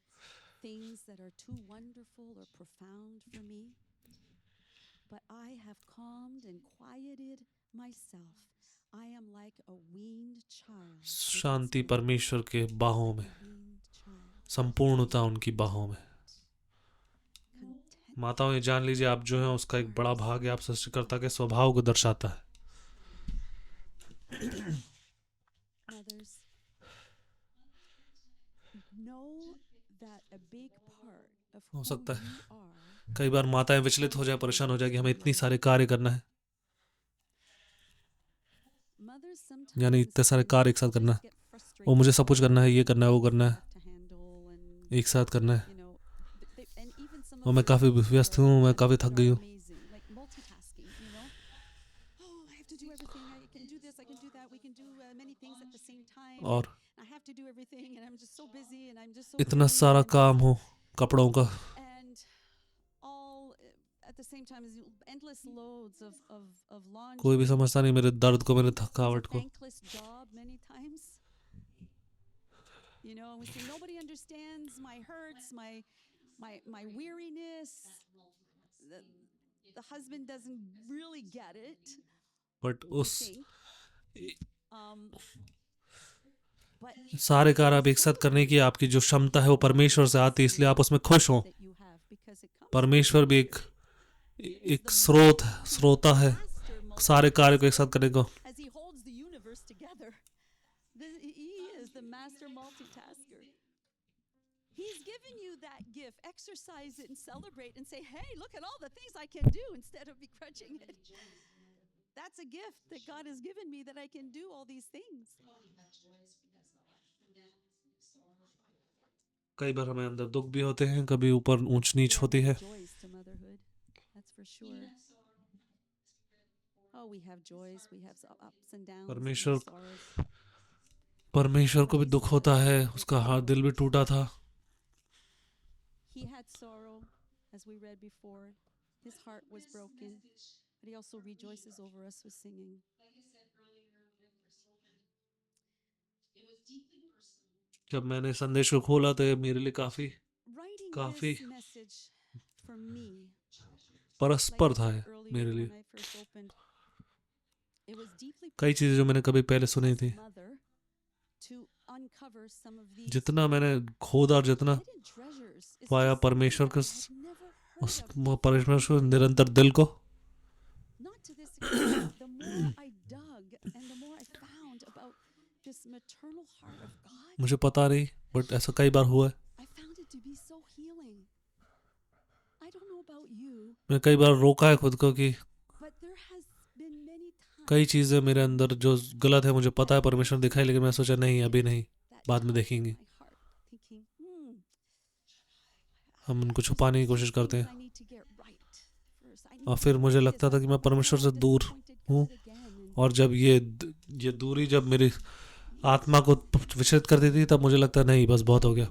things that are too wonderful or profound for me, but I have calmed and quieted myself. I am like a weaned child. शांति परमेश्वर के बाहों में, Weaned child. संपूर्णता उनकी बाहों में। Content. माताओं, ये जान लीजिए, आप जो हैं उसका एक बड़ा भाग है, आप सृष्टिकर्ता के स्वभाव को दर्शाता है। Mothers, know that a big part of हो who सकता है you are कई बार माताएं विचलित हो जाए, परेशान हो जाए कि हमें इतनी सारे कार्य करना है, mothers यानी इतने सारे कार्य एक साथ करना है। वो मुझे सब कुछ करना है, ये करना है, वो करना है, एक साथ करना है। और मैं काफ़ी व्यस्त हूँ, मैं काफ़ी थक गई हूँ। और इतना सारा काम हो कपड़ों का, कोई भी समझता नहीं मेरे दर्द को, मेरे थकावट को। You know, and we say nobody understands my hurts, my weariness. The husband doesn't really get it. But I उस think. But सारे कार्य आप एक साथ करने की आपकी जो क्षमता है वो परमेश्वर से आती है, इसलिए आप उसमें खुश हो। that you have because it comes परमेश्वर भी एक श्रोता है सारे कार्य को एक साथ करने को। as he holds the universe together. He is the master multitasker. He's given you that gift. Exercise it and celebrate and say, hey, look at all the things I can do instead of begrudging it. That's a gift that God has given me, that I can do all these things. कई बार हमें अंदर दुख भी होते हैं, कभी ऊपर ऊंच नीच होती है। Joys to motherhood. That's for sure. Oh, we have joys, we have ups and downs. परमेश्वर and sorrows. परमेश्वर को भी दुख होता है, उसका हाथ दिल भी टूटा था। He had sorrow, as we read before. His heart was broken, but he also rejoices over us with singing. जब मैंने संदेश को खोला तो ये मेरे लिए काफी Writing this message for me, परस्पर like I था said earlier मेरे लिए। when I first opened, it was deeply कई चीजें जो मैंने कभी पहले सुनी थी, mother to uncover some of these जितना मैंने खोदा और जितना hidden treasures. It's पाया just परमेश्वर के I've never heard उस of. परमेश्वर को निरंतर दिल को Not to this extent. The more I dug and the more I found about this maternal heart of God, मुझे पता नहीं, बट ऐसा कई बार हुआ है। I found it to be so healing. I don't know about you, मैं कई बार रोका है खुद को कि but there has been many times कई चीज़ें मेरे अंदर जो गलत है मुझे पता है, परमेश्वर दिखाई, लेकिन मैं सोचा नहीं अभी नहीं, that बाद में tugged देखेंगे। my heart, thinking, हम उनको there's छुपाने की some कोशिश करते things हैं। I need to get right first. I need और to फिर do मुझे this. लगता था कि मैं But then परमेश्वर I से दूर disappointed हूँ, God again, and और जब ये दूरी जब मेरी आत्मा को विचलित कर देती थी, तब मुझे लगता नहीं बस बहुत हो गया।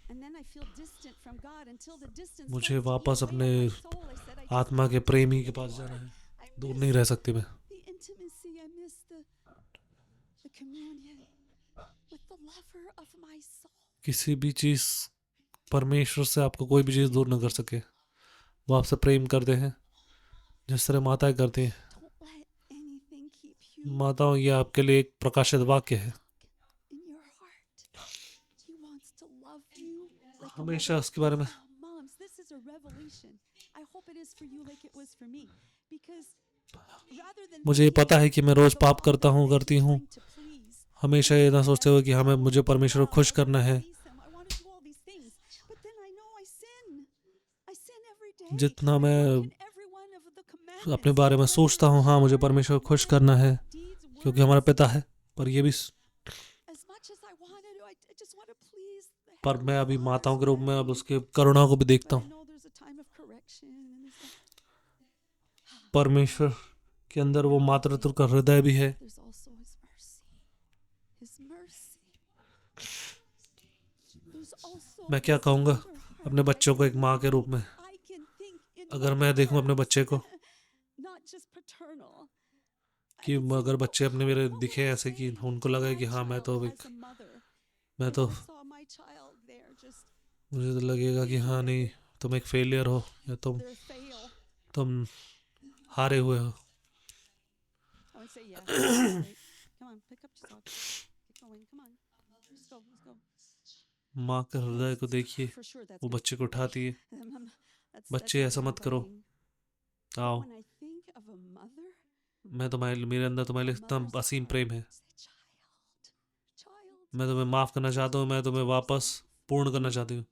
and then I feel distant from God until the distance मुझे starts to eat वापस away अपने at my soul. I said, I just आत्मा के want प्रेमी के you पास more. जाना है, I दूर miss नहीं रह सकती मैं। the intimacy. I miss the communion with the lover of my soul. किसी भी चीज़ परमेश्वर से आपको कोई भी चीज़ दूर न कर सके। वो आपसे प्रेम करते हैं जिस तरह माताएं करती हैं। Don't let anything keep you माताओं, ये आपके लिए एक प्रकाशित वाक्य है। in your heart. He wants to love you like a हमेशा mother. उसके बारे में Oh, moms, this is a revelation. I hope it is for you like it was for me. Because rather than मुझे ये पता है कि मैं रोज़ the पाप mom करता that हूँ, may be करती हूँ, trying to please, हमेशा ये ना सोचते हुए कि हमें मुझे परमेश्वर को खुश करना है। please him, I want to do all these things. But then I know I sin. I sin every day. जितना I मैं broken every one of the commandments. अपने बारे में सोचता हूँ, हाँ मुझे परमेश्वर को खुश करना है Deeds, क्योंकि हमारा words, पिता है, पर ये भी as much as I wanted to, I just want to please the पर मैं Heavenly अभी Father माताओं के so रूप में अब badly. उसके करुणा को भी देखता But I हूँ। know there's a time of correction and there's परमेश्वर के अंदर वो मातृत्व का हृदय भी है। there's also His mercy. His mercy. There's also मैं क्या this कहूँगा tender heart अपने that I बच्चों को एक can माँ के रूप में, I can think in अगर मैं देखूँ अपने mothers, बच्चे को not just paternal. I कि can think, अगर बच्चे अपने मेरे what दिखे will I ऐसे कि say उनको to लगे my कि हाँ मैं तो child एक as a mother मैं if तो I saw my child there just मुझे तो लगेगा कि हाँ नहीं, तुम एक फेलियर हो या their fail. तुम हारे हुए हो। I would say, yeah, great. Come on, pick up yourself. Get going. Come on. Let's go. Let's go. माँ के हृदय को देखिए, For sure, that's वो gonna बच्चे को उठाती है, that's बच्चे ऐसा मत करो, comforting. आओ, When I think of a mother, मैं तुम्हारे, मेरे अंदर तुम्हारे लिए इतना mother's असीम heart, प्रेम है। say, child, मैं तुम्हें माफ़ करना चाहता हूँ, मैं तुम्हें वापस पूर्ण करना चाहती हूँ।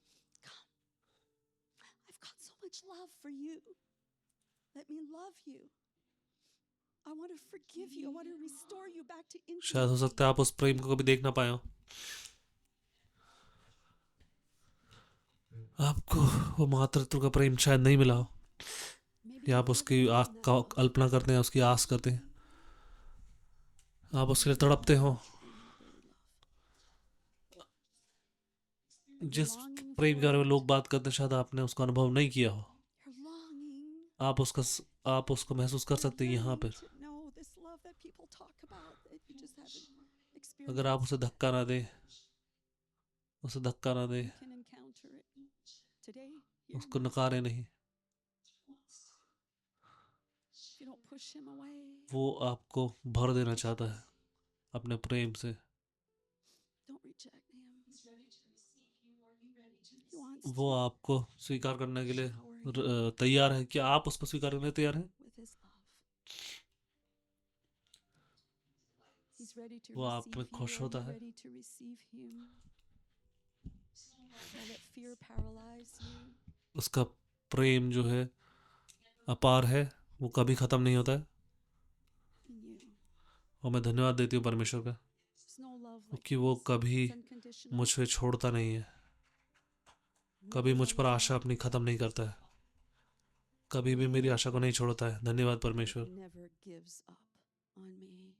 I've got so much love for you. Let me love you. I want to forgive you. I want to restore you back to शायद हो intimacy. सकता है आप उस प्रेम को कभी देख ना पाए हो, आपको वो मातृत्व का प्रेम शायद नहीं मिला हो, Maybe या you've आप never उसकी known आँख that का love. कल्पना करते हैं, उसकी आस करते हैं, आप उसके लिए तड़पते हो। जिस प्रेम के बारे में लोग बात करते हैं शायद आपने उसका अनुभव नहीं किया हो, You're longing. आप उसको महसूस कर सकते हैं यहाँ पर। To know this love that people talk about that you just haven't experienced. अगर आप उसे धक्का ना दें, उसे धक्का ना दें, You can encounter it today. Here, उसको नकारे नहीं, if you don't push him away. वो आपको भर देना चाहता है अपने प्रेम से। Don't reject him. He wants वो to आपको स्वीकार करने के लिए shower you तैयार है। क्या आप उसको स्वीकार करने के लिए तैयार हैं? with his love. He's ready to वो आप receive में you. खुश Are होता you है। ready to receive him? Don't let fear paralyze you. उसका प्रेम जो है अपार है, वो कभी ख़त्म नहीं होता है। In you. और मैं धन्यवाद देती हूँ परमेश्वर का, There's no love like क्योंकि वो this. कभी It's unconditional. मुझ पे छोड़ता नहीं है, कभी मुझ पर आशा अपनी ख़त्म नहीं करता है, कभी भी मेरी आशा को नहीं छोड़ता है। धन्यवाद परमेश्वर। Never gives up on me.